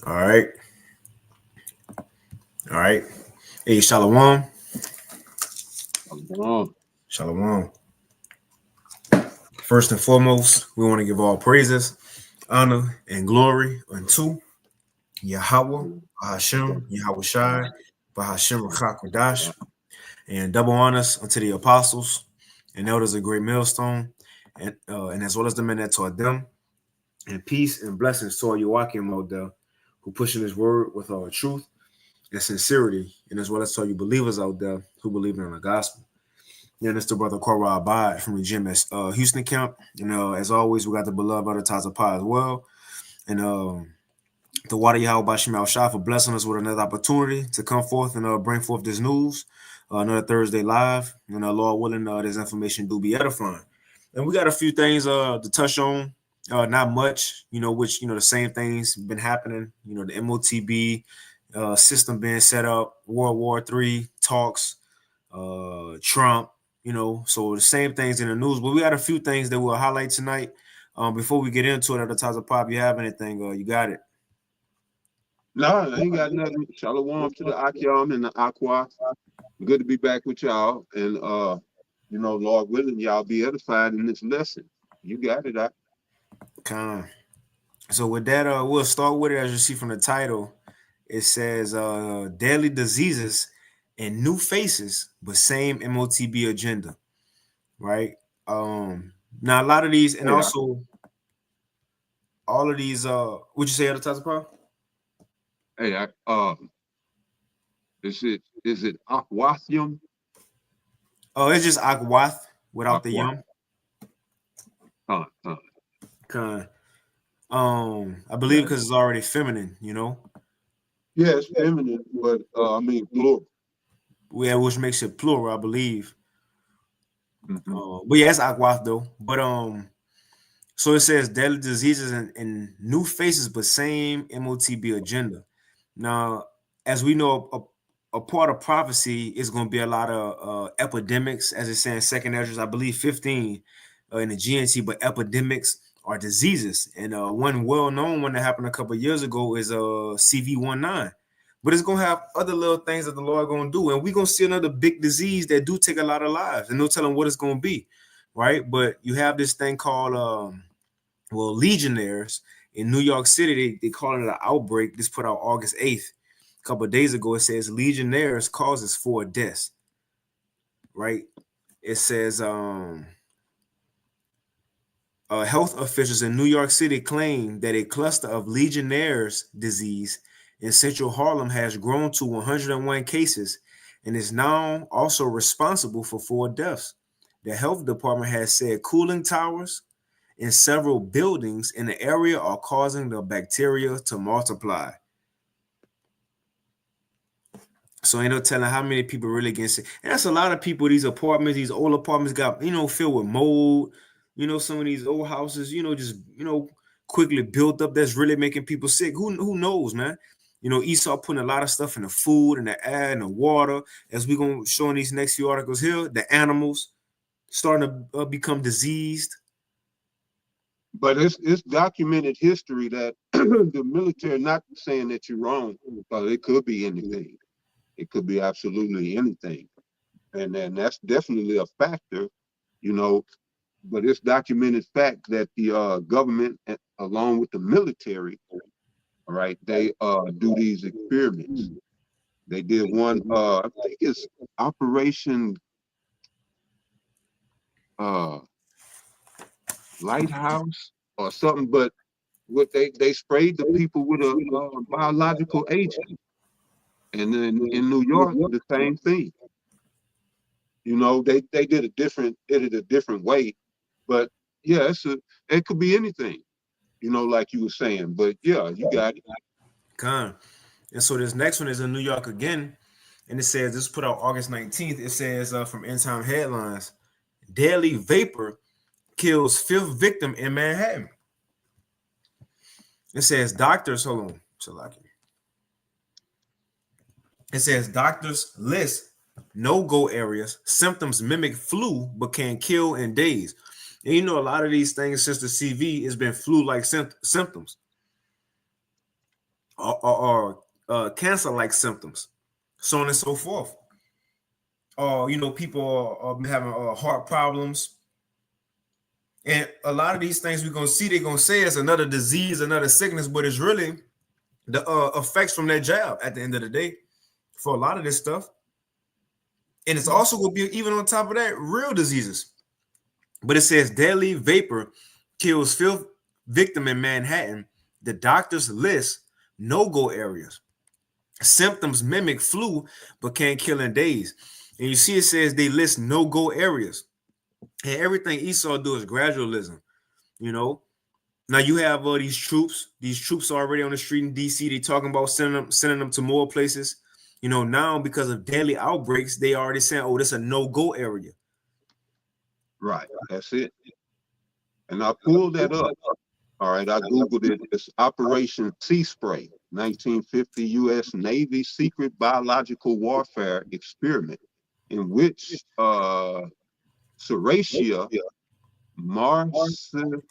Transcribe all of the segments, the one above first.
All right. All right. Hey, Shalom. Oh, Shalom. First and foremost, we want to give all praises, honor, and glory unto Yahweh, Bahashem, Yahweh Shai, Bahashem Rakakwadash, and double honors unto the apostles and elders of Great Millstone, and as well as the men that taught them, and peace and blessings to all Joachim out there who pushing his word with all truth and sincerity, and as well as to all you believers out there who believe in the gospel. Yeah, this the brother Korah Abad from the gym at Houston camp. As always, we got the beloved other Taza Pie as well. And the water Yahweh Bashim Al Shah for blessing us with another opportunity to come forth and bring forth this news. Another Thursday live. Lord willing, this information do be edifying. And we got a few things to touch on. Not much, which, the same things been happening. The MOTB system being set up, World War III talks, Trump, so the same things in the news. But we got a few things that we'll highlight tonight. Before we get into it, at the Taza Pop, you have anything? You got it. no, I ain't got nothing. Shalom to the Akyam and the Aqua. Good to be back with y'all. And Lord willing, y'all be edified in this lesson. You got it. Kind. So with that, we'll start with it. As you see from the title, it says deadly diseases and new faces, but same MOTB agenda. Right. Now a lot of these, and Hey, also all of these, would you say at the Taza Pop? hey, is it Aquathium? Oh, it's just Akwath without the Aqua. yum. Huh, huh. Kind. I believe Yeah. because it's already feminine, Yeah, it's feminine, but I mean plural. Yeah, which makes it plural, I believe. Mm-hmm. But yeah, it's Aquath though. But so it says deadly diseases and new faces, but same MOTB agenda. Now, as we know, a part of prophecy is going to be a lot of epidemics, as it's saying Second Esdras, I believe 15 in the GNT, but epidemics are diseases. And one well-known one that happened a couple of years ago is CV19. But it's gonna have other little things that the Lord gonna do, and we're gonna see another big disease that do take a lot of lives, and no telling what it's gonna be, right? But you have this thing called legionnaires in New York City. They call it an outbreak. This put out August 8th. A couple of days ago, it says legionnaires causes 4 deaths. Right? It says health officials in New York City claim that a cluster of legionnaires disease in central Harlem has grown to 101 cases and is now also responsible for 4 deaths. The health department has said cooling towers in several buildings in the area are causing the bacteria to multiply. So ain't no telling how many people really get sick. And that's a lot of people. These apartments, these old apartments got, filled with mold. Some of these old houses, just, quickly built up that's really making people sick. Who knows, man? Esau putting a lot of stuff in the food and the air and the water. As we're going to show in these next few articles here, the animals starting to become diseased. But it's documented history that the military, not saying that you're wrong, because it could be anything. It could be absolutely anything. And then that's definitely a factor, you know, but it's documented fact that the government, along with the military, all right, they do these experiments. They did one, I think it's Operation uh, Lighthouse or something, but what they sprayed the people with a biological agent. And then in New York, the same thing. You know, they did it a different way, but yeah, it could be anything. You know, like you were saying. But yeah, you got it. Con. And so this next one is in New York again. And it says, this put out August 19th. It says from End Time Headlines, deadly vapor kills 5th victim in Manhattan. It says doctors, hold on, Salaki. It says doctors list no-go areas. Symptoms mimic flu, but can kill in days. And a lot of these things since the CV has been flu-like symptoms. or cancer-like symptoms, so on and so forth. People are having heart problems, and a lot of these things we're gonna see. They're gonna say it's another disease, another sickness, but it's really the effects from that jab at the end of the day for a lot of this stuff. And it's also gonna be, even on top of that, real diseases. But it says deadly vapor kills fifth victim in Manhattan. The doctors list no-go areas. Symptoms mimic flu, but can't kill in days. And you see, it says they list no-go areas. And everything Esau do is gradualism. You know, now you have these troops. These troops are already on the street in DC. They talking about sending them to more places. Now because of daily outbreaks, they already saying, "Oh, this is a no-go area." Right. That's it. And I pulled that up. All right. I Googled it. It's Operation Sea Spray, 1950 U.S. Navy secret biological warfare experiment in which Serratia marcescina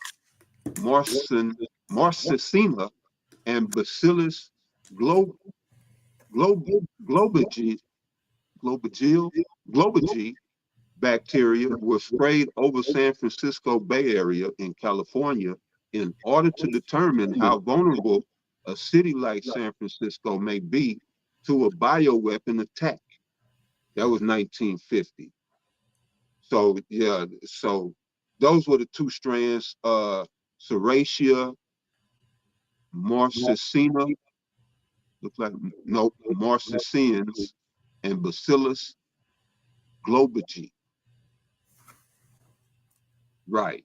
marcescina and Bacillus glo- globigi globigil globigi bacteria were sprayed over San Francisco Bay Area in California in order to determine how vulnerable a city like San Francisco may be to a bioweapon attack. That was 1950. So yeah, so those were the two strands, Serratia marcescina, look like, nope, marcescens, and Bacillus globigi. Right.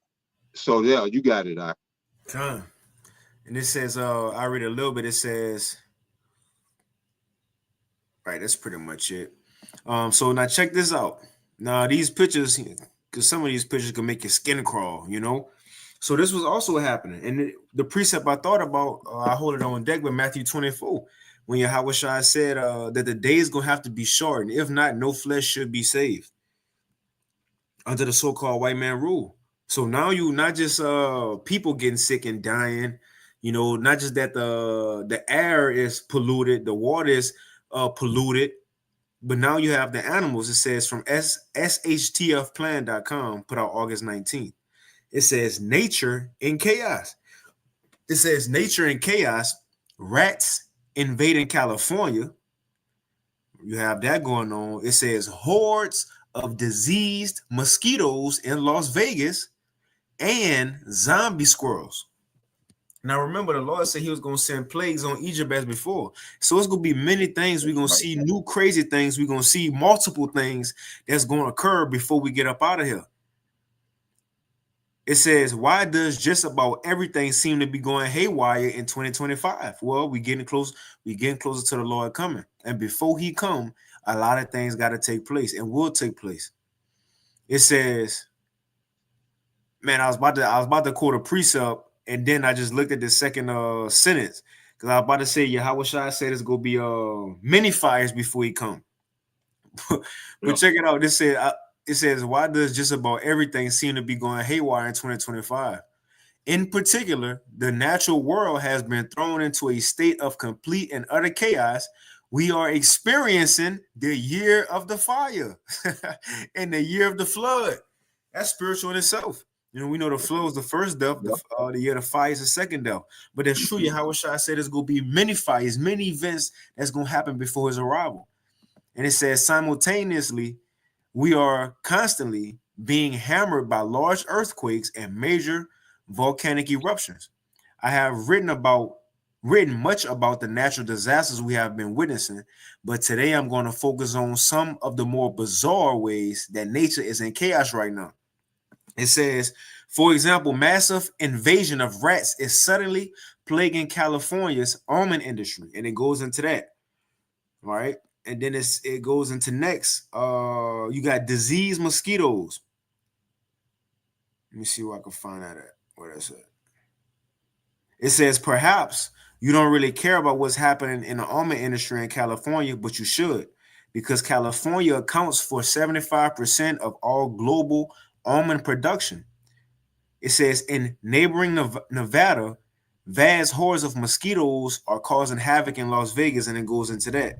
So yeah, you got it. Huh. And it says, I read a little bit. It says, right, that's pretty much it. So now check this out. Now these pictures, because some of these pictures can make your skin crawl. So this was also happening, and the precept I thought about, I hold it on deck with Matthew 24, when Yahweh Shai said that the day is gonna have to be shortened. If not, no flesh should be saved under the so-called white man rule. So now you not just people getting sick and dying, not just that the air is polluted, the water is polluted, but now you have the animals. It says from shtfplan.com, put out August 19th. It says nature in chaos. It says nature in chaos, rats invading California. You have that going on. It says hordes of diseased mosquitoes in Las Vegas and zombie squirrels. Now remember, the Lord said he was going to send plagues on Egypt as before. So it's going to be many things. We're going to see new crazy things. We're going to see multiple things that's going to occur before we get up out of here. It says, why does just about everything seem to be going haywire in 2025? Well, we're getting closer to the Lord coming. And before he come, a lot of things got to take place and will take place. It says, man, I was about to quote a precept, and then I just looked at the second sentence, because I was about to say, Yahweh Shai said it's gonna be many fires before he come. But check it out. It says, why does just about everything seem to be going haywire in 2025? In particular, the natural world has been thrown into a state of complete and utter chaos. We are experiencing the year of the fire and the year of the flood. That's spiritual in itself. We know the flood is the first death, the year of the fire is the second death. But that's true. Yahweh Shai said there's going to be many fires, many events that's going to happen before his arrival. And it says simultaneously, we are constantly being hammered by large earthquakes and major volcanic eruptions. I have written much about the natural disasters we have been witnessing, but today I'm going to focus on some of the more bizarre ways that nature is in chaos right now. It says, for example, massive invasion of rats is suddenly plaguing California's almond industry, and it goes into that. All right. And then it goes into next. You got diseased mosquitoes. Let me see where I can find that at. Where that's at. It says, perhaps you don't really care about what's happening in the almond industry in California, but you should, because California accounts for 75% of all global almond production. It says in neighboring Nevada, Vast hordes of mosquitoes are causing havoc in Las Vegas, and it goes into that.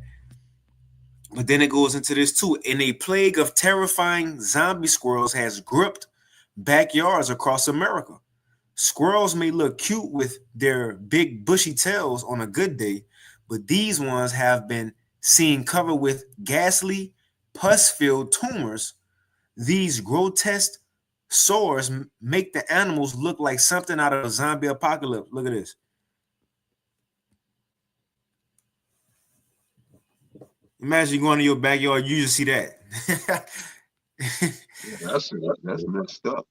But then it goes into this too. And a plague of terrifying zombie squirrels has gripped backyards across America. Squirrels may look cute with their big bushy tails on a good day, but these ones have been seen covered with ghastly, pus-filled tumors. These grotesque sores make the animals look like something out of a zombie apocalypse. Look at this. Imagine you going to your backyard, you just see that. That's messed up.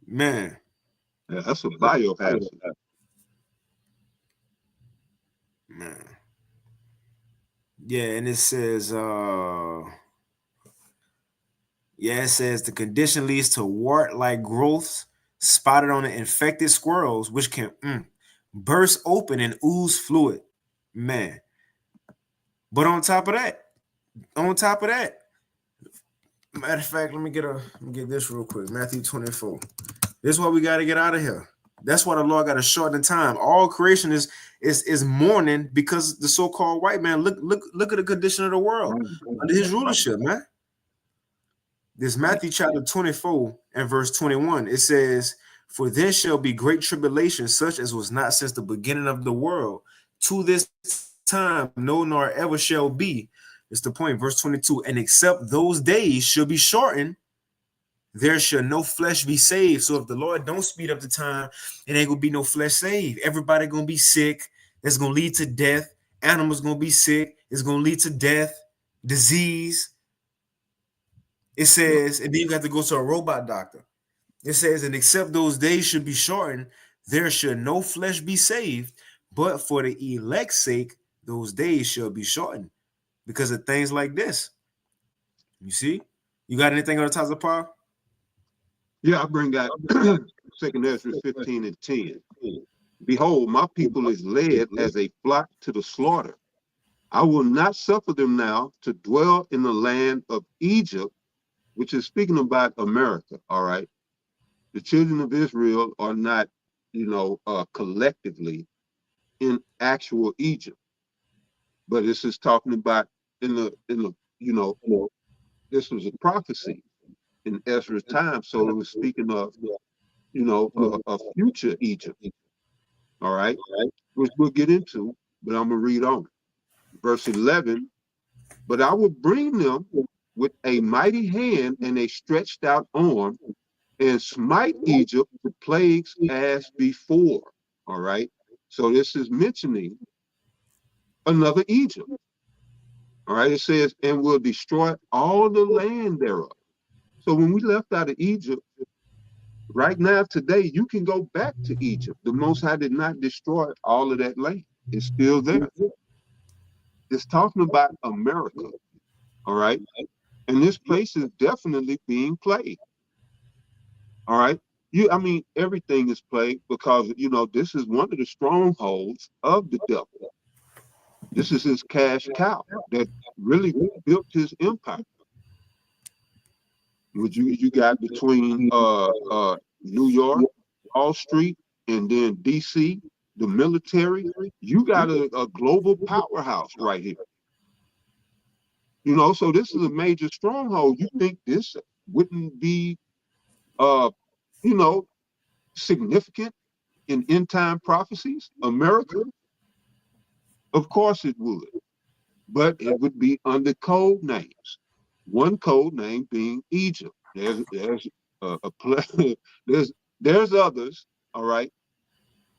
Man. Yeah, that's a biohazard. Man. Yeah, and it says, it says the condition leads to wart-like growths spotted on the infected squirrels, which can burst open and ooze fluid. Man. But on top of that, matter of fact, let me get this real quick. Matthew 24. This is why we got to get out of here. That's why the Lord got to shorten the time. All creation is mourning because the so-called white man. Look at the condition of the world under his rulership, man. This Matthew chapter 24 and verse 21. It says, "For there shall be great tribulation, such as was not since the beginning of the world, to this time, no, nor ever shall be." It's the point, verse 22. "And except those days shall be shortened, there shall no flesh be saved." So if the Lord don't speed up the time, it ain't gonna be no flesh saved. Everybody gonna be sick. That's gonna lead to death. Animals gonna be sick. It's gonna lead to death, disease. It says, and then you got to go to a robot doctor. It says, "And except those days should be shortened, there should no flesh be saved. But for the elect's sake, those days shall be shortened." Because of things like this. You see? You got anything on the top of Paul? Yeah, I bring that 2 Ezra 15 and 10. "Behold, my people is led as a flock to the slaughter. I will not suffer them now to dwell in the land of Egypt," which is speaking about America, all right? The children of Israel are not, collectively in actual Egypt. But this is talking about in the, this was a prophecy in Ezra's time. So it was speaking of, a future Egypt, all right? Which we'll get into, but I'm gonna read on. Verse 11, "But I will bring them with a mighty hand and a stretched out arm, and smite Egypt with plagues as before." All right. So this is mentioning another Egypt. All right. It says, "And will destroy all the land thereof." So when we left out of Egypt, right now, today, you can go back to Egypt. The Most High did not destroy all of that land. It's still there. It's talking about America. All right. And this place is definitely being plagued. All right. Everything is plagued because, this is one of the strongholds of the devil. This is his cash cow that really built his empire. Which you got between New York, Wall Street, and then DC, the military. You got a global powerhouse right here. So this is a major stronghold. You think this wouldn't be significant in end time prophecies? America? Of course it would. But it would be under code names. One code name being Egypt. There's there's others, all right.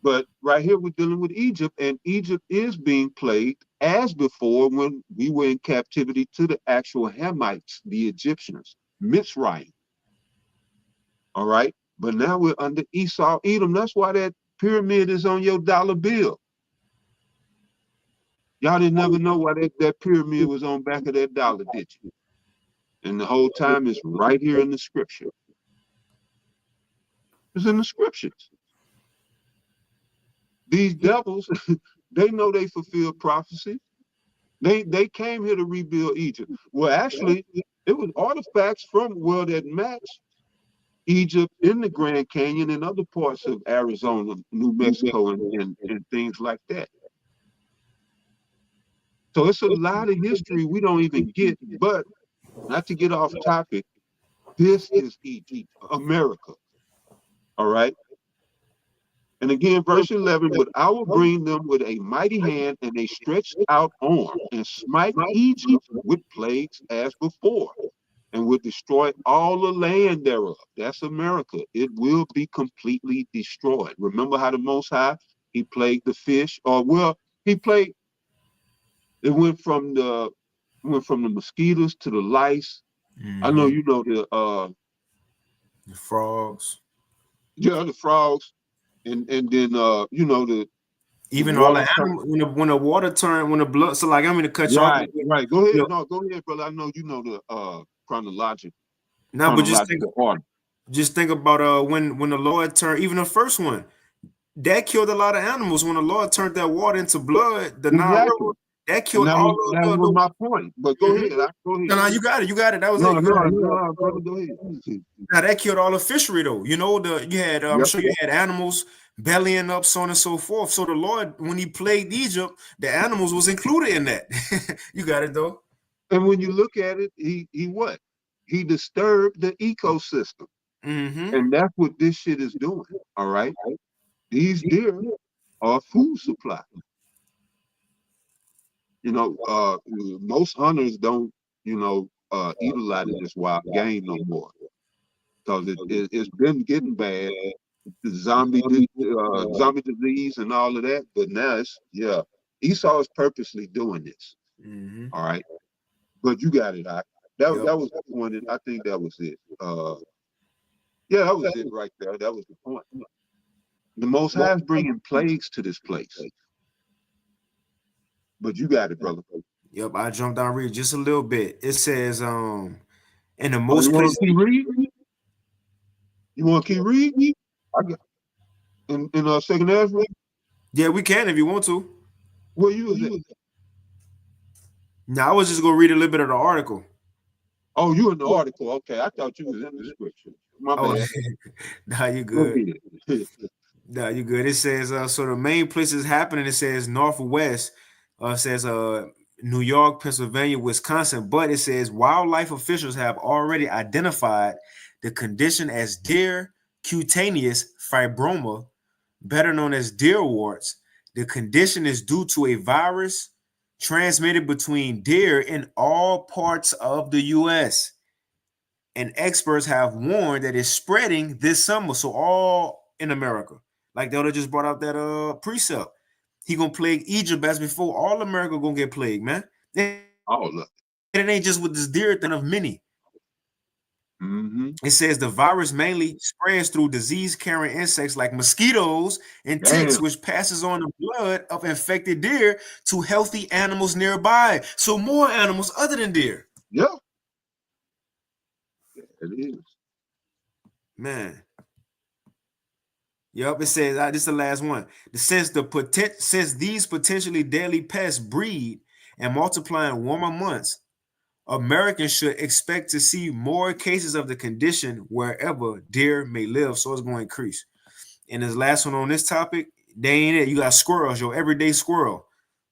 But right here we're dealing with Egypt, and Egypt is being plagued as before when we were in captivity to the actual Hamites, the Egyptians, Mitzrayim. All right. But now we're under Esau, Edom. That's why that pyramid is on your dollar bill. Y'all didn't never know why that pyramid was on back of that dollar, did you? And the whole time it's right here in the scripture. It's in the scriptures. These devils, they know they fulfill prophecy. They came here to rebuild Egypt. Well, actually, it was artifacts from that match Egypt, in the Grand Canyon, and other parts of Arizona, New Mexico, and things like that. So it's a lot of history we don't even get. But not to get off topic, this is Egypt, America. All right. And again, verse 11, but I will bring them with a mighty hand and a stretched out arm, and smite Egypt with plagues as before, and will destroy all the land thereof. That's America. It will be completely destroyed. Remember how the Most High, he plagued the fish, or well, he plagued, it went from the mosquitoes to the lice. I know you know The frogs. the frogs, and then the Even all water. the animals when the water turned, when the blood. So like I'm gonna cut you off. Right, right. Go You ahead. know, No, go ahead, brother. I know you know the now, but chronological order. just think about when the Lord turned, even the first one that killed a lot of animals. When the Lord turned that water into blood, the Nile Exactly. River, that And killed all that was the my point. But go Mhm. ahead. Go No, ahead. no, you got it, that was it. No, no, no, brother, go ahead. Now that killed all the fishery though. You know, you had I'm Yep. sure you had animals bellying up, so on and so forth. So the Lord, when he plagued Egypt, the animals was included in that. You got it though. And when you look at it, he what? He disturbed the ecosystem. Mm-hmm. And that's what this shit is doing. All right. These deer are food supply. Most hunters don't, eat a lot of this wild game no more. Because it's been getting bad. The zombie disease and all of that. But now Esau is purposely doing this. Mm-hmm. All right, but you got it. That Yep. was the point. And I think that was it. Yeah, that was it right there. That was the point. The Most High is bringing plagues to this place. But you got it, brother. Yep. I jumped down read just a little bit. It says in the Oh, you most want places. to keep reading? You want to keep reading? I got in Second Ezra. Yeah, we can if you want to. Where you was at? Now I was just gonna read a little bit of the article. Oh, you in the article? Okay, I thought you was in the scripture. My Oh, bad. nah, you Go good. ahead. Nah, you good. It says so the main places happening. It says northwest. Says New York, Pennsylvania, Wisconsin. But it says wildlife officials have already identified the condition as deer cutaneous fibroma, better known as deer warts. The condition is due to a virus transmitted between deer in all parts of the U.S. And experts have warned that it's spreading this summer. So all in America, like the other just brought out that precept. He gonna plague Egypt as before. All America gonna get plagued, man. And Oh, look. it ain't just with this deer thing of many. Mm-hmm. It says the virus mainly spreads through disease-carrying insects like mosquitoes and ticks, Damn. which passes on the blood of infected deer to healthy animals nearby. So more animals other than deer. Yeah, it is. Man. Yep, it says this is the last one. Since these potentially deadly pests breed and multiply in warmer months, Americans should expect to see more cases of the condition wherever deer may live. So it's going to increase. And this last one on this topic, they ain't it. You got squirrels, your everyday squirrel,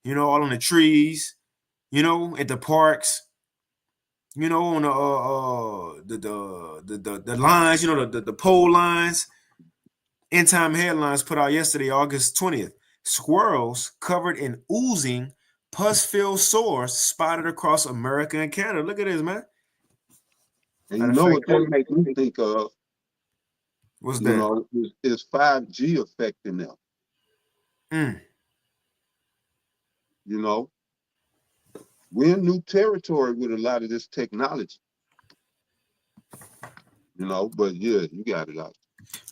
all on the trees, at the parks, on the lines, the pole lines. End time headlines put out yesterday, August 20th. Squirrels covered in oozing, pus-filled sores spotted across America and Canada. Look at this, man. And you Matter of know fact, what that makes me think of, what's that? is 5G affecting them. Mm. We're in new territory with a lot of this technology. But yeah, you got it out.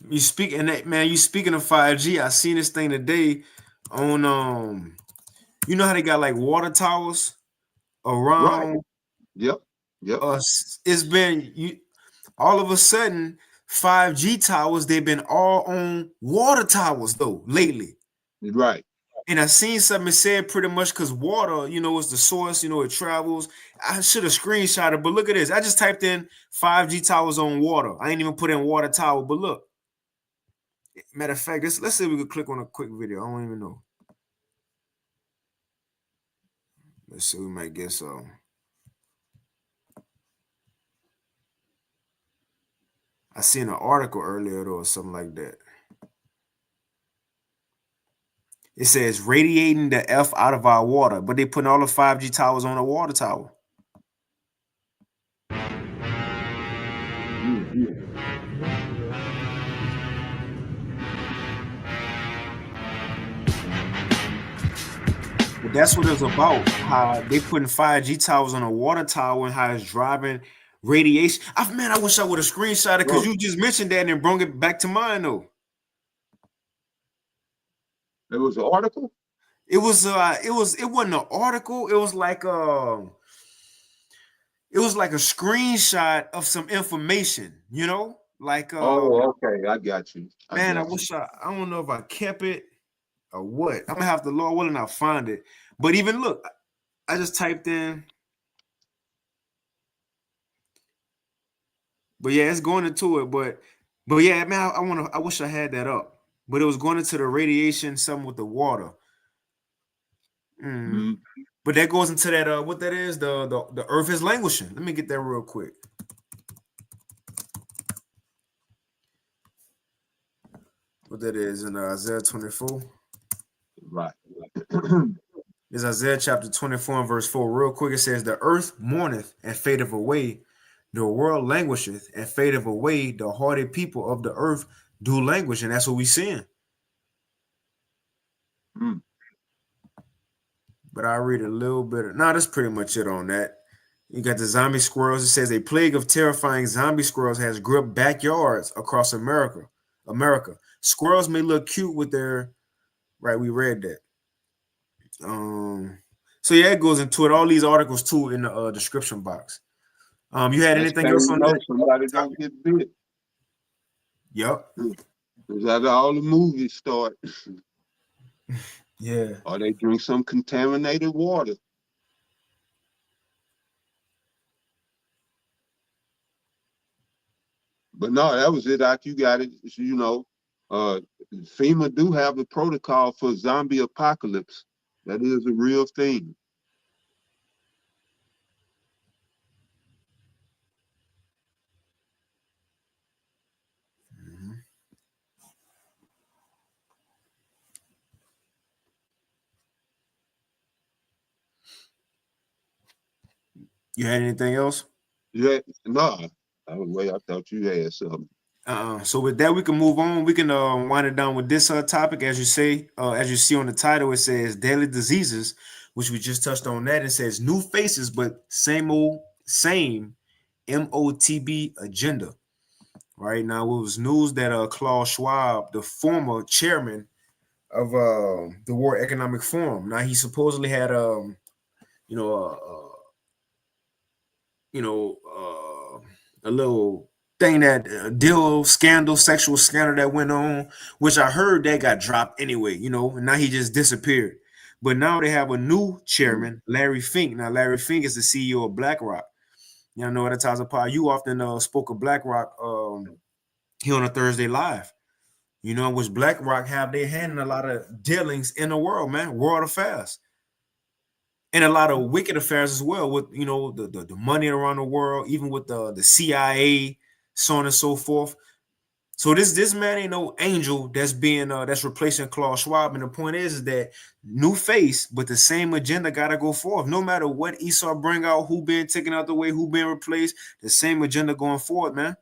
You speaking that, man? You speaking of 5G? I seen this thing today on you know how they got like water towers Right. around Yep. Yep. us. It's been all of a sudden 5G towers. They've been all on water towers though lately. Right. And I seen something said pretty much because water, is the source, it travels. I should have screenshotted, but look at this. I just typed in 5G towers on water. I ain't even put in water tower, but look. Matter of fact, let's see if we could click on a quick video. I don't even know. Let's see, we might get some. I seen an article earlier though, or something like that. It says radiating the F out of our water, but they putting all the 5G towers on a water tower. But that's what it's about. How they putting 5G towers on a water tower and how it's driving radiation. I wish I would have screenshotted because you just mentioned that and brought it back to mind though. It was an article? It wasn't an article. It was like a screenshot of some information, like Oh, okay, I got you. I don't know if I kept it or what. I'm gonna have to Lord willing I'll find it. But even look, I just typed in. But yeah, it's going into it. But yeah, man, I wish I had that up. But it was going into the radiation, something with the water. But that goes into that what that is, the earth is languishing. Let me get that real quick. What that is in Isaiah 24. Right. It's Isaiah chapter 24 and verse 4. Real quick, it says, the earth mourneth and fadeth away, the world languisheth and fadeth away, the hardy people of the earth do languish. And that's what we seeing. But I read a little bit. No, that's pretty much it on that. You got the zombie squirrels. It says a plague of terrifying zombie squirrels has gripped backyards across America. Squirrels may look cute with their right. We read that. So yeah, it goes into it. All these articles too in the description box. You had anything else on that? Somebody don't get bit. Yep. Because after all the movies start. Yeah. Or they drink some contaminated water. But no, that was it. You got it. FEMA do have a protocol for zombie apocalypse. That is a real thing. You had anything else? Yeah, no. I thought you had something. So with that, we can move on. We can wind it down with this topic. As you say, as you see on the title, it says daily diseases, which we just touched on that. It says new faces, but same MOTB agenda. Right now, it was news that Klaus Schwab, the former chairman of the World Economic Forum, now he supposedly had a little thing that sexual scandal that went on, which I heard that got dropped anyway, and now he just disappeared. But now they have a new chairman, Larry Fink. Now, Larry Fink is the CEO of BlackRock. You know what it tells apart. You often spoke of BlackRock here on a Thursday Live. Which BlackRock have their hand in a lot of dealings in the world, man, world affairs. And a lot of wicked affairs as well with the money around the world, even with the CIA, so on and so forth. So this man ain't no angel that's replacing Klaus Schwab. And the point is that new face, but the same agenda gotta go forth. No matter what Esau bring out, who been taken out the way, who been replaced, the same agenda going forward, man.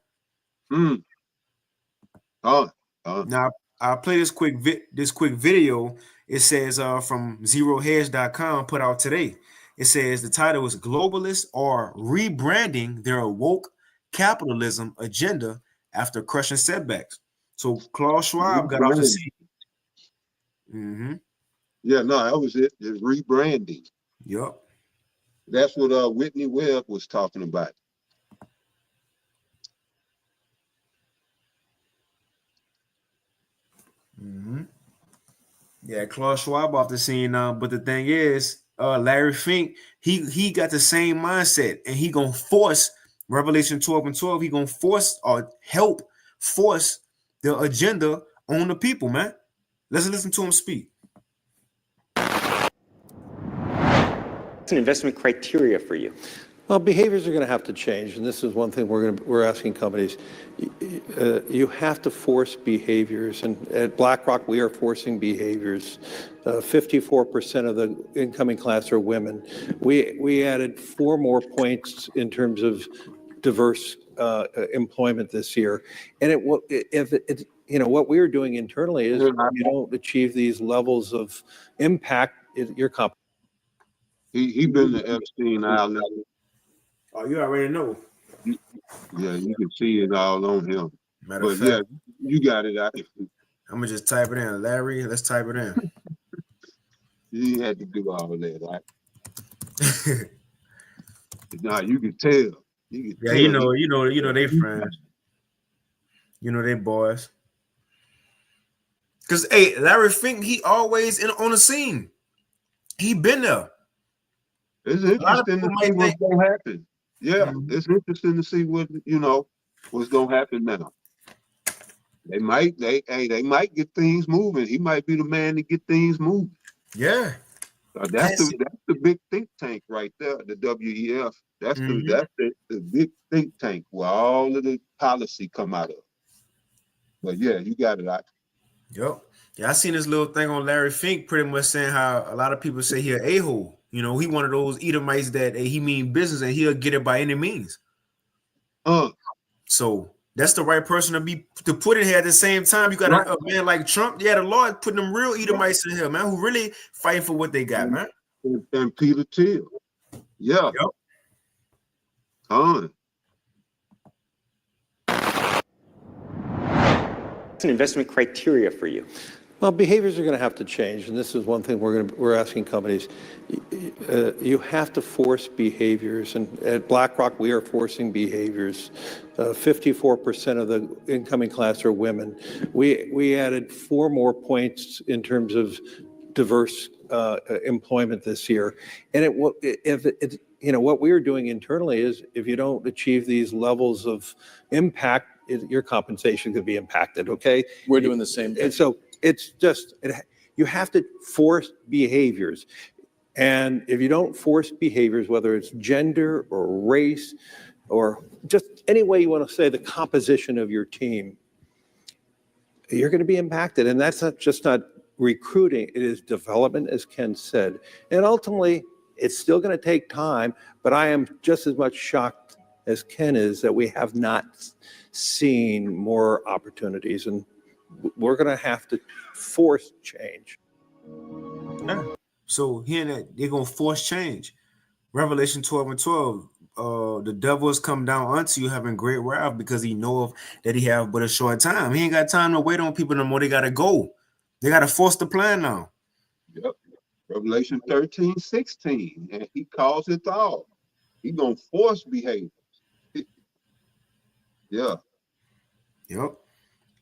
Now I'll play this quick video. It says from zerohedge.com put out today. It says the title is globalists are rebranding their woke capitalism agenda after crushing setbacks. So Klaus Schwab got off the seat. Yeah, no, that was it. It's rebranding. Yep. That's what Whitney Webb was talking about. Yeah, Klaus Schwab off the scene now. But the thing is, Larry Fink, he got the same mindset, and he gonna force Revelation 12 and 12. He gonna force or help force the agenda on the people, man. Let's listen to him speak. What's an investment criteria for you? Well, behaviors are going to have to change, and this is one thing we're asking companies. You have to force behaviors, and at BlackRock we are forcing behaviors. 54% of the incoming class are women. We added 4 more points in terms of diverse employment this year, and what we're doing internally is if you don't achieve these levels of impact, your company. He been to Epstein Island. Oh, you already know. Yeah, you can see it all on him. Matter But of fact, yeah, you got it out. I'm gonna just type it in, Larry. Let's type it in. You had to do all that, right? Nah, you can tell. You can Yeah, tell. you know they friends. You know they boys. Cause hey, Larry Fink, he always on the scene. He been there. It's interesting to see what's gonna happen. Yeah, it's interesting to see what's gonna happen now. They might get things moving. He might be the man to get things moving. Yeah. That's the big think tank right there, the WEF. That's the big think tank where all of the policy come out of. But yeah, you got it out. Yep. Yeah, I seen this little thing on Larry Fink pretty much saying how a lot of people say he an a-hole. You know, he one of those Edomites that he mean business and he'll get it by any means. So that's the right person to put in here at the same time. You got a man like Trump. Yeah, the Lord putting them real Edomites in here, man, who really fighting for what they got, man. And Peter Thiel. Yeah. Yep. What's an investment criteria for you? Well, behaviors are going to have to change, and this is one thing we're asking companies. You have to force behaviors, and at BlackRock we are forcing behaviors. 54% of the incoming class are women. We added 4 more points in terms of diverse employment this year, and what we're doing internally is if you don't achieve these levels of impact, your compensation could be impacted. Okay, we're doing the same thing. And so it's just you have to force behaviors, and if you don't force behaviors, whether it's gender or race or just any way you want to say the composition of your team, you're going to be impacted. And that's not recruiting, it is development, as Ken said. And ultimately, it's still going to take time, but I am just as much shocked as Ken is that we have not seen more opportunities, and we're going to have to force change. Yeah. So hearing that they're going to force change. Revelation 12 and 12, the devil has come down unto you having great wrath because he knoweth that he have but a short time. He ain't got time to wait on people no more. They got to go. They got to force the plan now. Yep. Revelation 13:16, and he calls it all. He gonna force behavior. Yeah. Yep.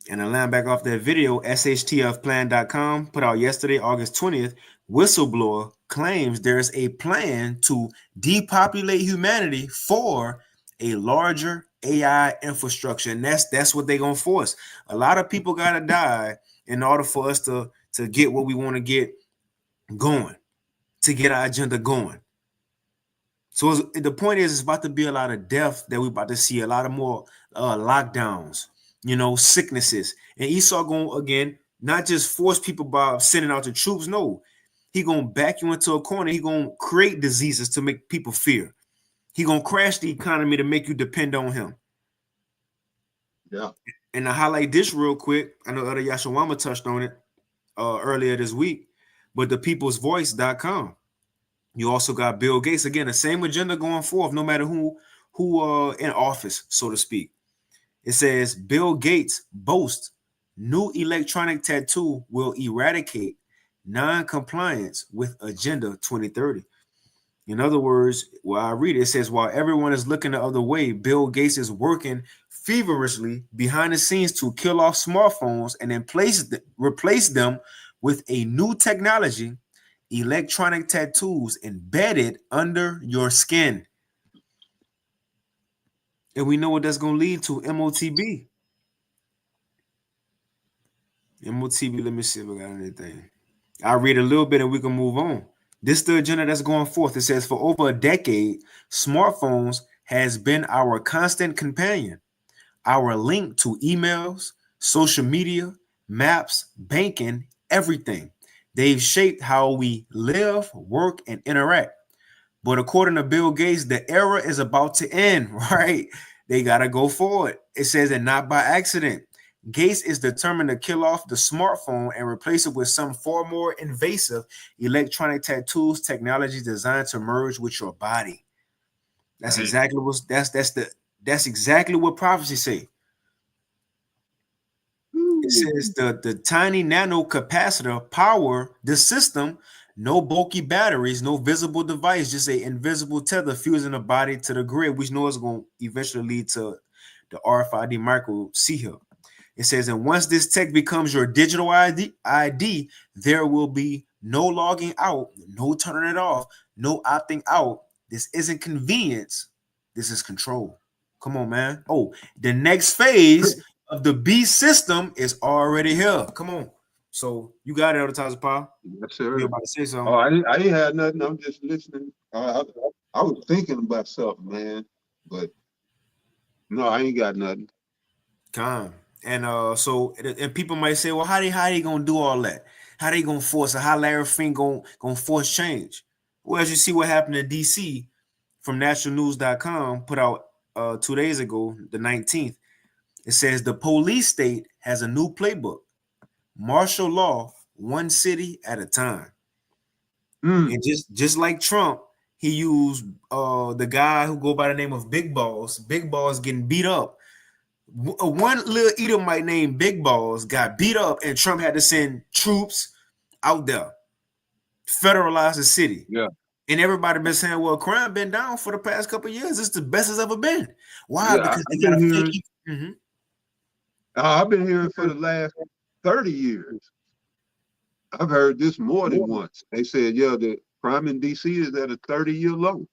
And to land back off that video, shtfplan.com put out yesterday, August 20th, whistleblower claims there's a plan to depopulate humanity for a larger AI infrastructure. And that's what they're going to force. A lot of people got to die in order for us to get what we want to get going, to get our agenda going. So the point is, it's about to be a lot of death that we're about to see, a lot of more lockdowns, sicknesses. And Esau going to, again, not just force people by sending out the troops. No, he going to back you into a corner. He going to create diseases to make people fear. He going to crash the economy to make you depend on him. Yeah. And to highlight this real quick, I know Elder Yashawama touched on it earlier this week, but thepeoplesvoice.com. You also got Bill Gates, again, the same agenda going forth, no matter who in office, so to speak. It says Bill Gates boasts new electronic tattoo will eradicate non-compliance with Agenda 2030. In other words, while I read it, it says while everyone is looking the other way, Bill Gates is working feverishly behind the scenes to kill off smartphones and then replace them with a new technology, electronic tattoos embedded under your skin. And we know what that's going to lead to, MOTB. MOTB, let me see if I got anything. I'll read a little bit and we can move on. This is the agenda that's going forth. It says, for over a decade, smartphones has been our constant companion, our link to emails, social media, maps, banking, everything. They've shaped how we live, work, and interact. But according to Bill Gates, the era is about to end, right? They got to go forward. It says, and not by accident. Gates is determined to kill off the smartphone and replace it with some far more invasive electronic tattoos technology designed to merge with your body. That's exactly what that's exactly what prophecy say. It says the tiny nano capacitor power the system, no bulky batteries, no visible device, just a invisible tether fusing the body to the grid, which knows is going to eventually lead to the RFID micro C here. It says, and once this tech becomes your digital ID, there will be no logging out, no turning it off, no opting out. This isn't convenience. This is control. Come on, man. Oh, the next phase of the B system is already here. Come on. So you got it, Advertiser Paul. Yes, sir. You're about to say something. Oh, I ain't had nothing. I'm just listening. I was thinking about something, man, but no, I ain't got nothing. Calm. And so and people might say, well, how they gonna do all that? How they gonna force it? How Larry Fink gonna force change? Well, as you see what happened in DC from nationalnews.com put out 2 days ago, the 19th. It says the police state has a new playbook. Martial law, one city at a time. And just like Trump, he used the guy who go by the name of Big Balls. Big Balls getting beat up. One little Edomite named Big Balls got beat up, and Trump had to send troops out there, federalize the city. Yeah. And everybody been saying, well, crime been down for the past couple of years. It's the best it's ever been. Why? Yeah, Because they got a fake. I've been hearing for the last 30 years. I've heard this more than once. They said, yeah, the crime in DC is at a 30-year low.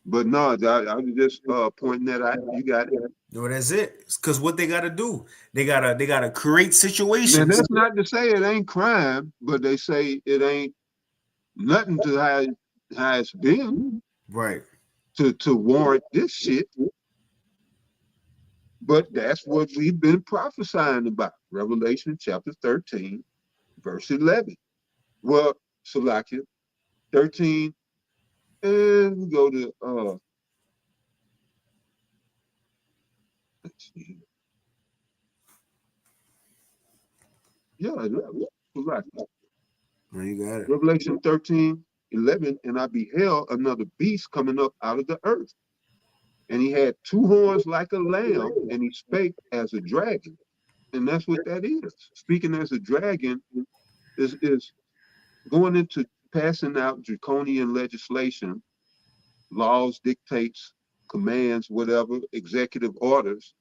But no, I was just pointing that out. You got it. No, that's it. Because what they gotta do, they gotta create situations. And that's not to say it ain't crime, but they say it ain't nothing to how it's been, right? To warrant this shit. But that's what we've been prophesying about. Revelation chapter 13, verse 11. Well, Salakia, 13, and we go to let's see. Yeah, Salakia. You got it. Revelation 13, 11, and I beheld another beast coming up out of the earth. And he had two horns like a lamb, and he spake as a dragon. And that's what that is. Speaking as a dragon is going into passing out draconian legislation, laws, dictates, commands, whatever, executive orders,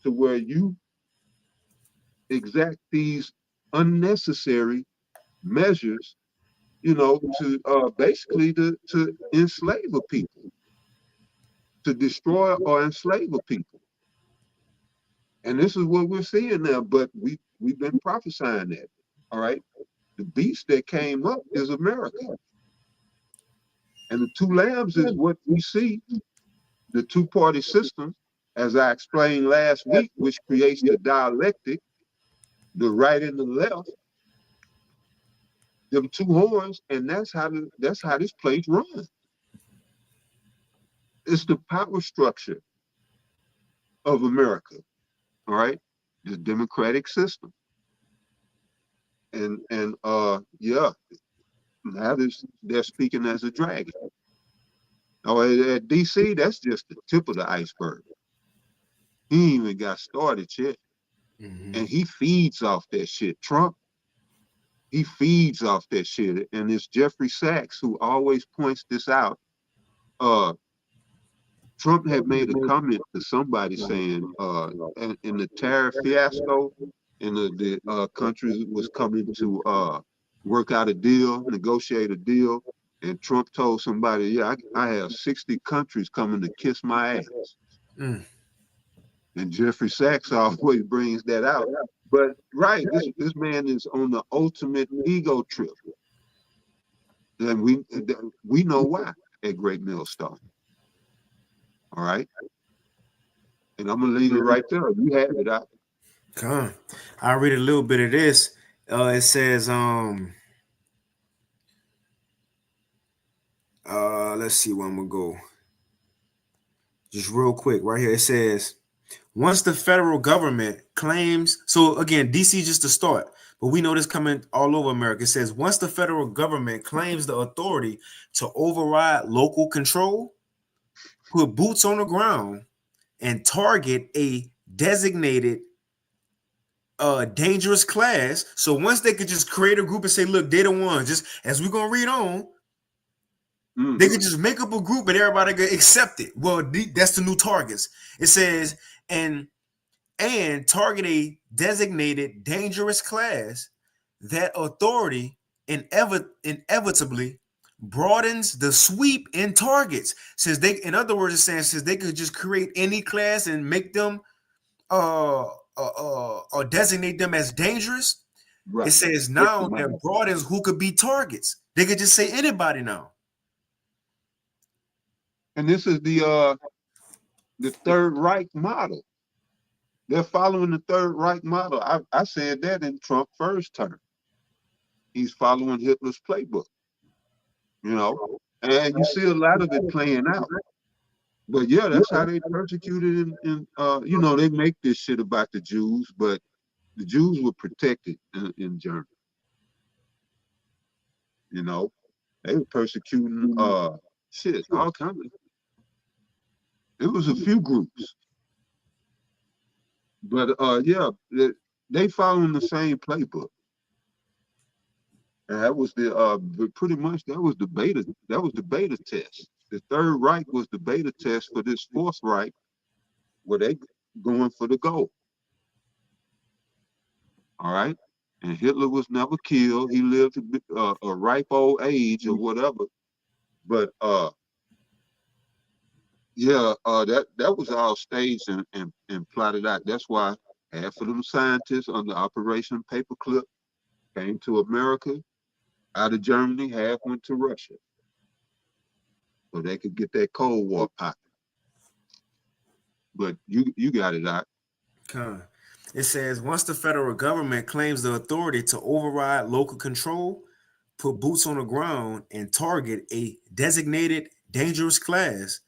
to where you exact these unnecessary measures, to basically to enslave a people, to destroy or enslave a people. And this is what we're seeing now, but we've been prophesying that. All right. The beast that came up is America. And the two lambs is what we see, the two-party system, as I explained last week, which creates the dialectic, the right and the left, them two horns, and that's how this place runs. It's the power structure of America, all right? The democratic system. And yeah, now they're speaking as a dragon. Oh, at DC, that's just the tip of the iceberg. He ain't even got started yet. And he feeds off that shit. Trump, he feeds off that shit. And it's Jeffrey Sachs who always points this out. Trump had made a comment to somebody saying, in the tariff fiasco, and the countries was coming to work out a deal, negotiate a deal, and Trump told somebody, "Yeah, I have 60 countries coming to kiss my ass." Mm. And Jeffrey Sachs always brings that out. But right, this man is on the ultimate ego trip, and we know why at Great Millstone. All right, and I'm gonna leave it right there. You have it out. Come on. I'll read a little bit of this. It says, let's see where I'm gonna go. Just real quick, right here. It says, once the federal government claims, so again, DC just to start, but we know this coming all over America. It says, once the federal government claims the authority to override local control, put boots on the ground, and target a designated dangerous class. So once they could just create a group and say, look, they're the ones, just as we're gonna read on, they could just make up a group and everybody could accept it. Well, that's the new targets. It says, and target a designated dangerous class. That authority inevitably broadens the sweep in targets. Since they, in other words, it's saying since they could just create any class and make them or designate them as dangerous. Right. It says now that broadens who could be targets. They could just say anybody now. And this is the Third Reich model. They're following the Third Reich model. I said that in Trump's first term. He's following Hitler's playbook, you know, and you see a lot of it playing out. But yeah, that's how they persecuted in you know, they make this shit about the Jews, but the Jews were protected in Germany. You know, they were persecuting shit, all kinds of. It was a few groups. But yeah, they following the same playbook. And that was pretty much that was the beta test. The Third Reich was the beta test for this Fourth Reich, where they going for the goal. All right, and Hitler was never killed. He lived to a ripe old age or whatever. But yeah, that was all staged and plotted out. That's why half of them scientists under Operation Paperclip came to America. Out of Germany, half went to Russia, so they could get that Cold War popping. But you got it out. It says once the federal government claims the authority to override local control, put boots on the ground, and target a designated dangerous class,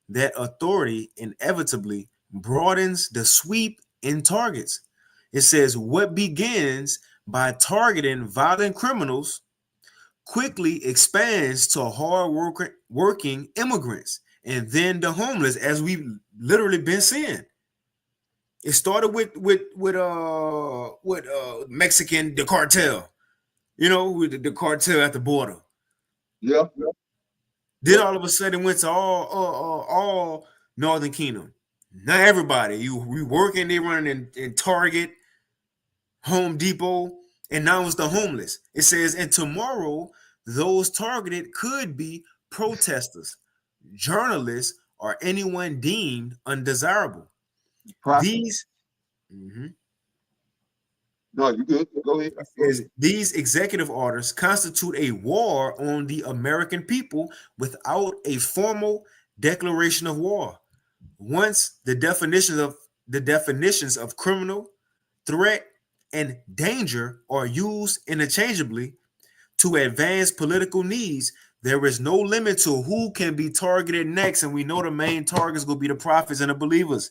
that authority inevitably broadens the sweep in targets. It says what begins by targeting violent criminals quickly expands to hard-working immigrants and then the homeless, as we've literally been seeing. It started with Mexican, the cartel, you know, with the cartel at the border. Yeah. Then all of a sudden went to all Northern Kingdom. Not everybody. We working, they running in Target, Home Depot, and now it's the homeless. It says, and tomorrow those targeted could be protesters, journalists, or anyone deemed undesirable. These No, you good. Go ahead. These executive orders constitute a war on the American people without a formal declaration of war. Once the definitions of criminal, threat, and danger are used interchangeably to advance political needs, there is no limit to who can be targeted next. And we know the main targets will be the prophets and the believers.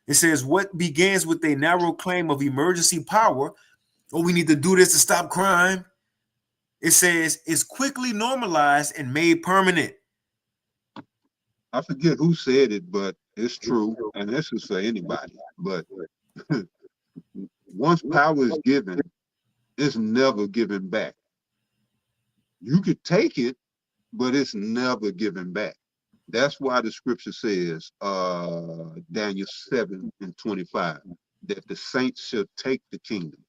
It says what begins with a narrow claim of emergency power, or we need to do this to stop crime. It says it's quickly normalized and made permanent. I forget who said it, but it's true. And this is for anybody. But once power is given, it's never given back. You could take it, but it's never given back. That's why the scripture says, Daniel 7:25, that the saints should take the kingdom.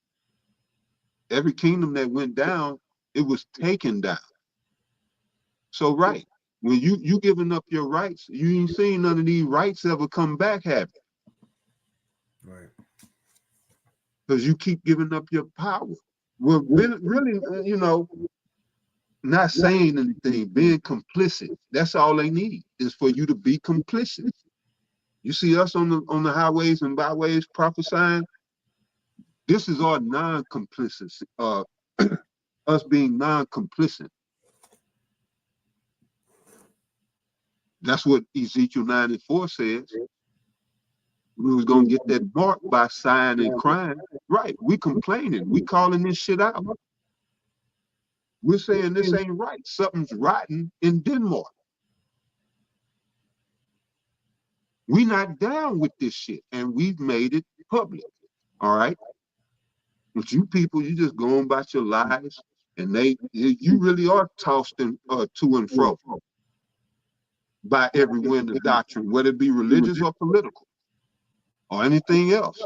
Every kingdom that went down, it was taken down. So right, when you giving up your rights, you ain't seen none of these rights ever come back, have you? Right. Because you keep giving up your power. Well, really, not saying anything, being complicit. That's all they need is for you to be complicit. You see us on the highways and byways prophesying. This is our non-complicity. Us being non-complicit. That's what Ezekiel 9:4 says. We was gonna get that mark by sighing and crying. Right? We complaining. We calling this shit out. We're saying this ain't right. Something's rotten in Denmark. We not down with this shit, and we've made it public. All right. But you people, you just going about your lives, and you really are tossed to and fro by every wind of doctrine, whether it be religious or political or anything else.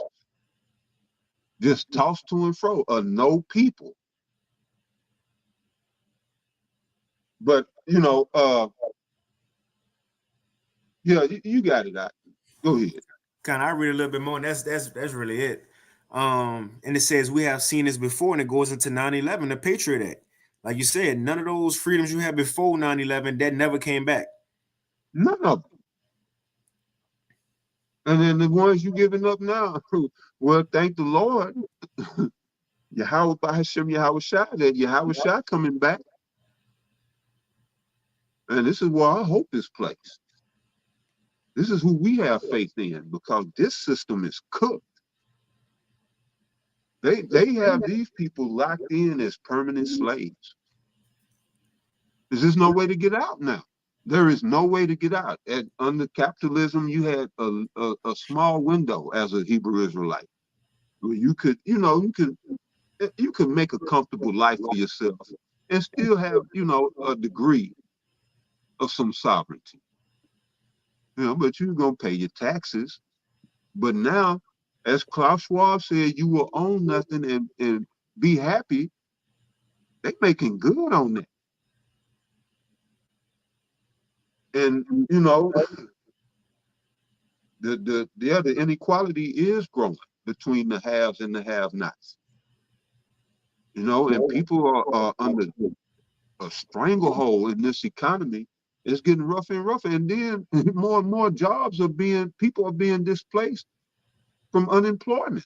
Just tossed to and fro. No people. But yeah, you got it out. Go ahead. Kind of, I read a little bit more, and that's really it. And it says we have seen this before, and it goes into 9/11, the Patriot Act. Like you said, none of those freedoms you had before 9/11 that never came back. None of them. And then the ones you giving up now, well, thank the Lord. Yahweh Bahashim Yahweh Shai, that Yahweh Shai coming back. And this is where our hope is placed. This is who we have faith in, because this system is cooked. They have these people locked in as permanent slaves. There's no way to get out now. There is no way to get out. Under capitalism, you had a small window as a Hebrew Israelite where you could make a comfortable life for yourself and still have, a degree of some sovereignty. But you're gonna pay your taxes. But now, as Klaus Schwab said, you will own nothing and be happy. They making good on that. And the inequality is growing between the haves and the have-nots. And people are under a stranglehold in this economy. It's getting rougher and rougher. And then more and more people are being displaced from unemployment.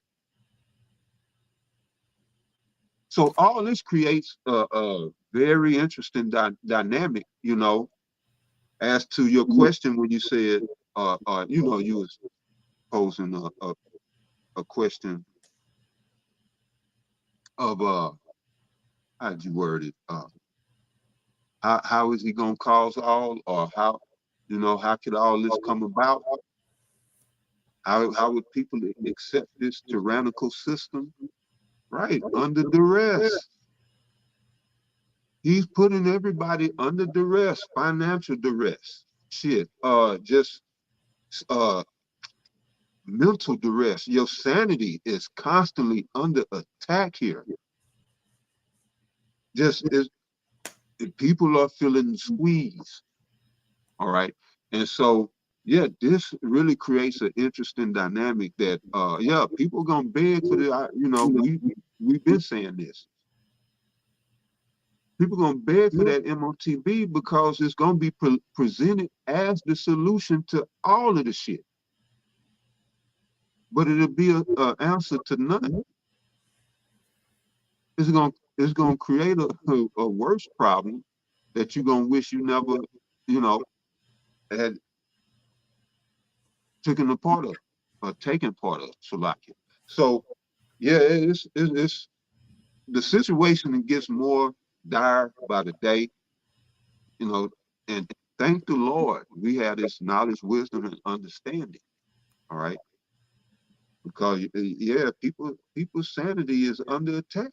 So all this creates a very interesting dynamic, as to your question when you said, you was posing a question of, how'd you word it? How is he going to cause all, or how could all this come about? How would people accept this tyrannical system? Right, under duress. He's putting everybody under duress, financial duress, just mental duress. Your sanity is constantly under attack here. People are feeling squeezed. All right, and so this really creates an interesting dynamic that people are gonna beg for the we've been saying this. People are going to beg for that MOTB because it's going to be presented as the solution to all of the shit. But it'll be an answer to none. It's going to create a worse problem that you're going to wish you never, had taken part of, Salakia. So, it's the situation gets more dire by the day, and thank the Lord we have this knowledge, wisdom, and understanding. All right, because people's sanity is under attack.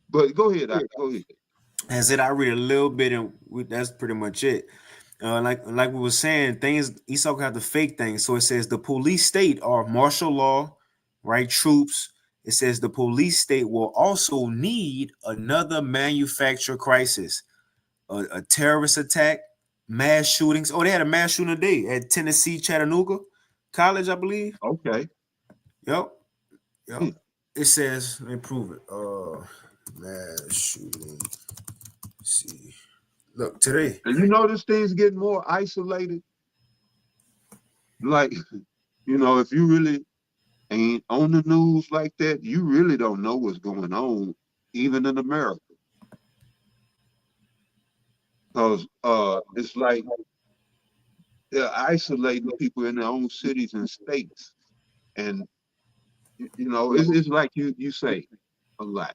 But go ahead, go ahead. As it, I read a little bit, and that's pretty much it. like we were saying, things Esau got the fake things. So it says the police state are martial law, right? Troops. It says the police state will also need another manufactured crisis, a terrorist attack, mass shootings. Oh, they had a mass shooting today at Tennessee Chattanooga College, I believe. Okay. Yep. Yep. Hmm. It says, let me prove it. Mass shooting. Let's see. Look, today. And you notice things get more isolated. Like, if you really ain't on the news like that, you really don't know what's going on, even in America. Because it's like they're isolating people in their own cities and states. And it's like you say a lot.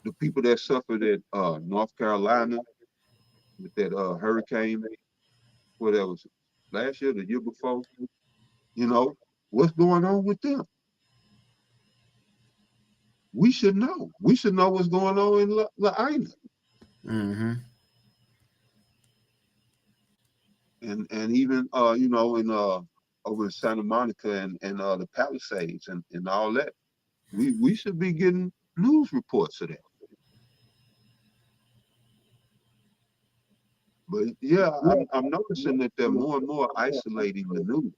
The people that suffered at North Carolina with that hurricane, whatever, last year, the year before, what's going on with them? We should know. We should know what's going on in Laina. Mm-hmm. And even in over in Santa Monica and the Palisades and all that. We should be getting news reports of that. But yeah, I'm noticing that they're more and more isolating the news.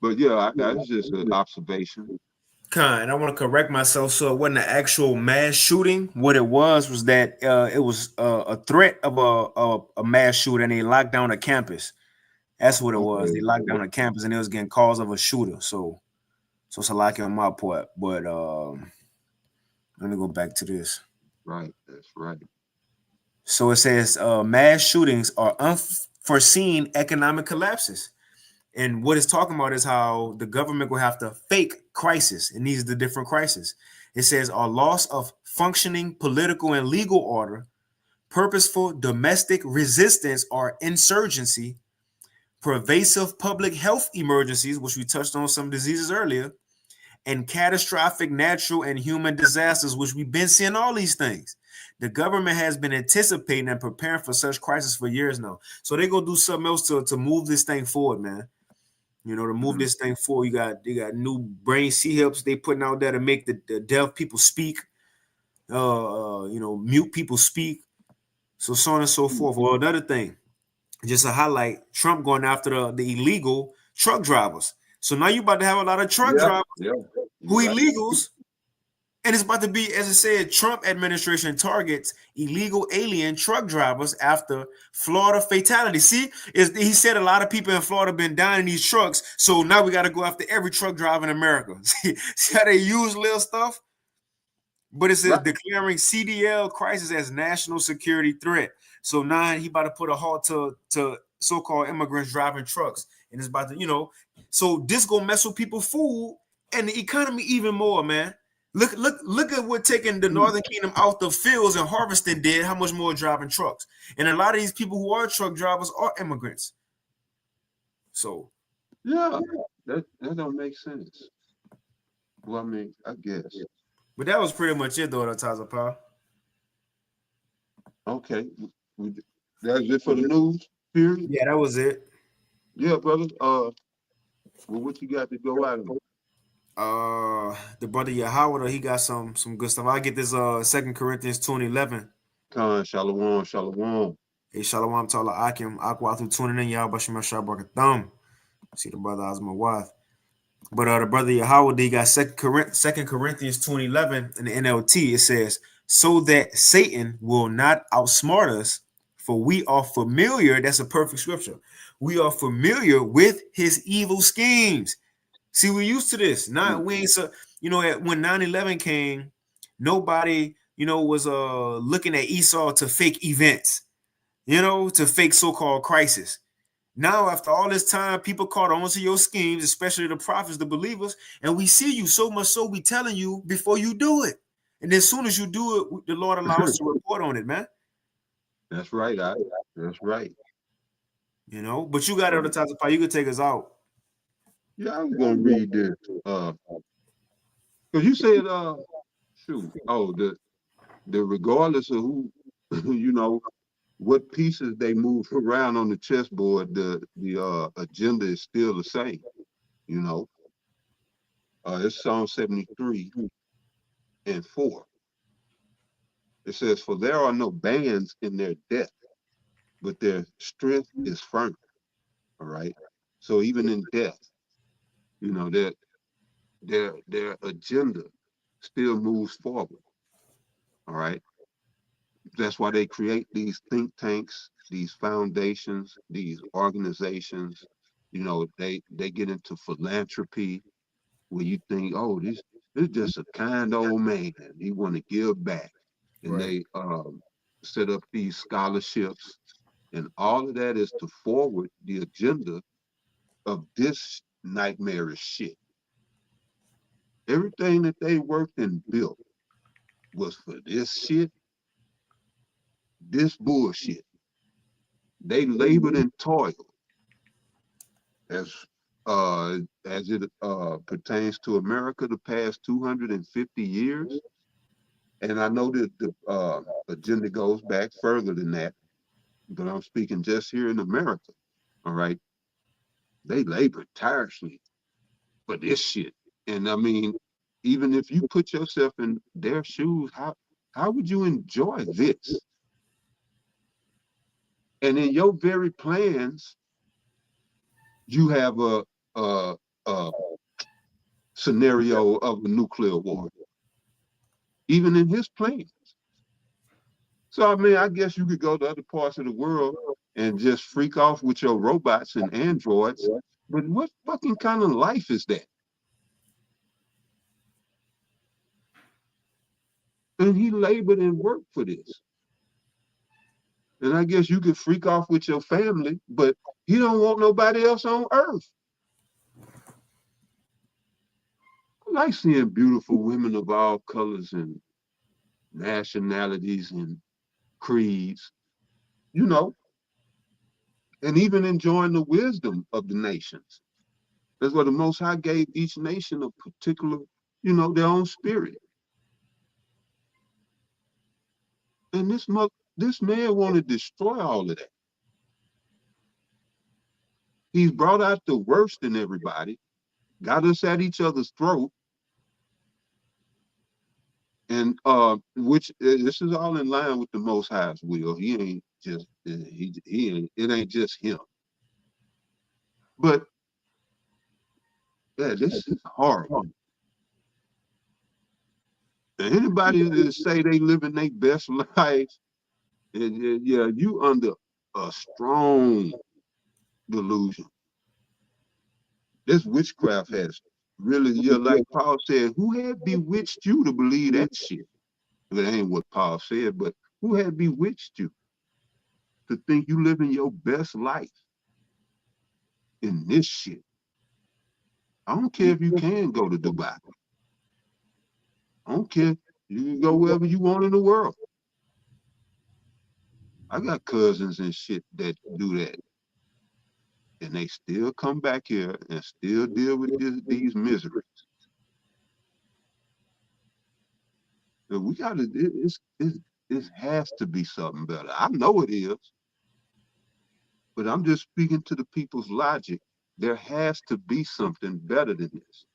But yeah, it's just an observation. Kind, I want to correct myself. So it wasn't an actual mass shooting. What it was that it was a threat of a mass shooting. They locked down a campus. That's what it was. They locked down a campus, and it was getting cause of a shooter. So it's a lock on my part. But let me go back to this. Right, that's right. So it says mass shootings are unforeseen economic collapses. And what it's talking about is how the government will have to fake crisis. And these are the different crises. It says a loss of functioning political and legal order, purposeful domestic resistance or insurgency, pervasive public health emergencies, which we touched on some diseases earlier, and catastrophic natural and human disasters, which we've been seeing all these things. The government has been anticipating and preparing for such crisis for years now. So they're going to do something else to move this thing forward, man. To move this thing forward, they got new brain C-hips they putting out there to make the deaf people speak, mute people speak, so on and so forth. Well, another thing, just a highlight: Trump going after the illegal truck drivers. So now you about to have a lot of truck drivers who illegals, and it's about to be, as I said, Trump administration targets illegal alien truck drivers after Florida fatality. See, he said a lot of people in Florida been dying in these trucks, so now we got to go after every truck driver in America. See how they use little stuff? But it says declaring CDL crisis as national security threat. So now he about to put a halt to so-called immigrants driving trucks, and it's about to, so this gonna mess with people's food and the economy even more, man. Look at what taking the Northern Kingdom out the fields and harvesting did, how much more driving trucks. And a lot of these people who are truck drivers are immigrants. So yeah, that don't make sense. Well, I mean, I guess. But that was pretty much it though, Taza Paul. Okay. That's it for the news, period? Yeah, that was it. Yeah, brother. Well, what you got to go out of it? The brother Yahweh, he got some good stuff. I get this 2 Corinthians 2:11. Khan, shalom, shalom. Hey, shalom ta'ala akim, aqua through tuning in, y'all bashima shabrakatham. See the brother Azma Wath. But the brother Yahweh, he got 2 Corinthians 2:11 in the NLT. It says, so that Satan will not outsmart us, for we are familiar. That's a perfect scripture. We are familiar with his evil schemes. See, we're used to this. We ain't so, when 9/11 came, nobody, was looking at Esau to fake events, to fake so-called crisis. Now, after all this time, people caught on to your schemes, especially the prophets, the believers, and we see you so much so we telling you before you do it. And as soon as you do it, the Lord allows us to report on it, man. That's right. That's right. But you got other types of power. You can take us out. Yeah, I was gonna read this. Because you said, shoot, the regardless of who, what pieces they move around on the chessboard, the agenda is still the same. You know, it's Psalm 73 and 4. It says, "For there are no bands in their death, but their strength is firm." All right. So even in death, you know, their agenda still moves forward. All right. That's why they create these think tanks, these foundations, these organizations. You know, they get into philanthropy where you think, oh, this is just a kind old man. He want to give back. And Right. they set up these scholarships. And all of that is to forward the agenda of this nightmarish shit. Everything that they worked and built was for this shit, this bullshit. They labored and toiled as as it pertains to America the past 250 years. And I know that the agenda goes back further than that, but I'm speaking just here in America. All right. They labored tirelessly for this shit. And I mean, even if you put yourself in their shoes, how would you enjoy this? And in your very plans, you have a scenario of a nuclear war, even in his plans. So I mean, I guess you could go to other parts of the world and just freak off with your robots and androids. But what fucking kind of life is that? And he labored and worked for this. And I guess you could freak off with your family, but he don't want nobody else on earth. I like seeing beautiful women of all colors and nationalities and creeds, you know, and even enjoying the wisdom of the nations. That's what the Most High gave each nation a particular, you know, their own spirit. And this man want to destroy all of that. He's brought out the worst in everybody, got us at each other's throat, and which this is all in line with the Most High's will. He ain't just he ain't, it ain't just him. But yeah, this is horrible. And anybody that say they living their best life, yeah, you under a strong delusion. This witchcraft has really, yeah, like Paul said, who had bewitched you to believe that shit? That ain't what Paul said, but who had bewitched you to think you living your best life in this shit? I don't care if you can go to Dubai. I don't care. You can go wherever you want in the world. I got cousins and shit that do that. And they still come back here and still deal with these miseries. So we gotta, it has to be something better. I know it is, but I'm just speaking to the people's logic. There has to be something better than this.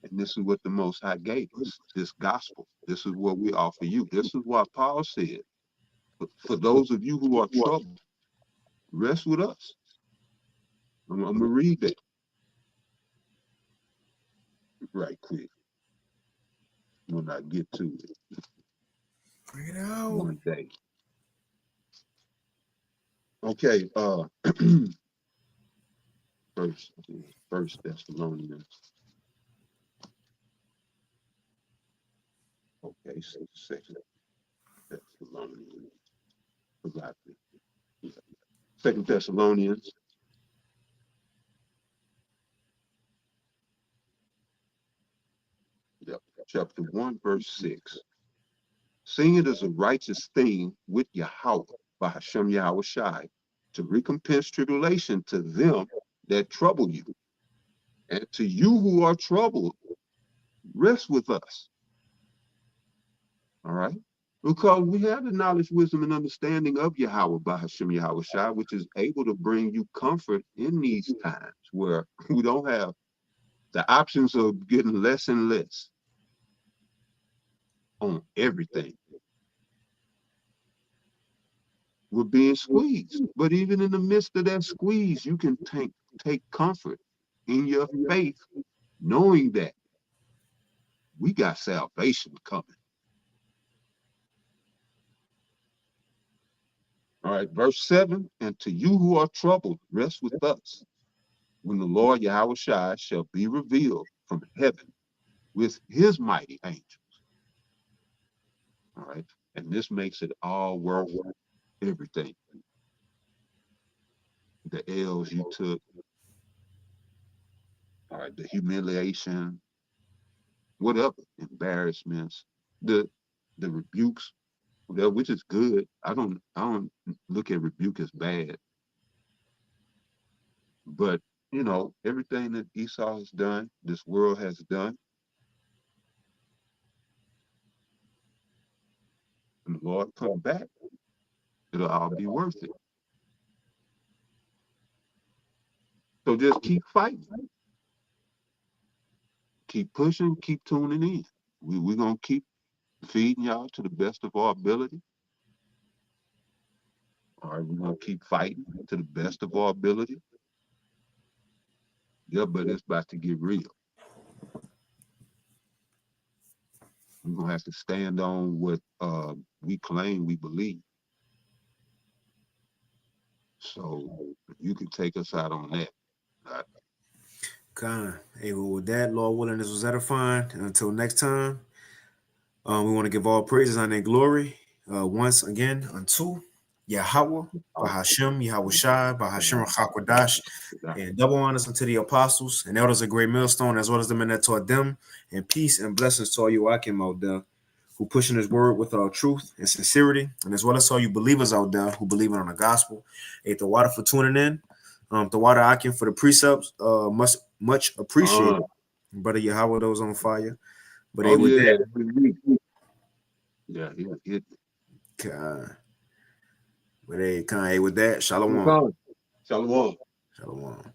And this is what the Most High gave us, this gospel. This is what we offer you. This is what Paul said. For those of you who are troubled, rest with us. I'm going to read that right quick when I get to it. Bring it out. One day. Okay, First Thessalonians. Okay, so Second Thessalonians. Forgot it. Second Thessalonians. Yep, chapter 1, verse 6. Seeing it as a righteous thing with Yahweh, by Hashem Yahweh Shai, to recompense tribulation to them that trouble you. And to you who are troubled, rest with us. All right? Because we have the knowledge, wisdom, and understanding of Yahweh by Hashem Yahweh Shai, which is able to bring you comfort in these times where we don't have the options of getting less and less on everything. We're being squeezed. But even in the midst of that squeeze, you can take comfort in your faith, knowing that we got salvation coming. All right, verse 7, and to you who are troubled, rest with us, when the Lord Yahweh Shai shall be revealed from heaven with his mighty angels. All right, and this makes it all worth everything. The L's you took, all right, the humiliation, whatever, embarrassments, the rebukes, whatever, which is good. I don't look at rebuke as bad. But you know, everything that Esau has done, this world has done, when the Lord come back, it'll all be worth it. So just keep fighting. Keep pushing, keep tuning in. We're going to keep feeding y'all to the best of our ability. All right, we're going to keep fighting to the best of our ability. Yeah, but it's about to get real. We're going to have to stand on what we claim we believe. So you can take us out on that. Right? Hey, well, with that, Lord willing, this was edifying. And until next time, we want to give all praises, honor, and glory once again unto Yahweh, Bahashem, Yahweh Shai, Bahashem Chakwadash, and double honors unto the apostles and elders of Great Millstone, as well as the men that taught them, and peace and blessings to all you Akim out there who pushing his word with truth and sincerity, and as well as all you believers out there who believe in on the gospel. Hey, the water for tuning in. The water Akim for the precepts, much appreciated. Brother Yahweh, those on fire. But hey, with that, yeah, he but hey, with that, shalom. Shalom. Shalom.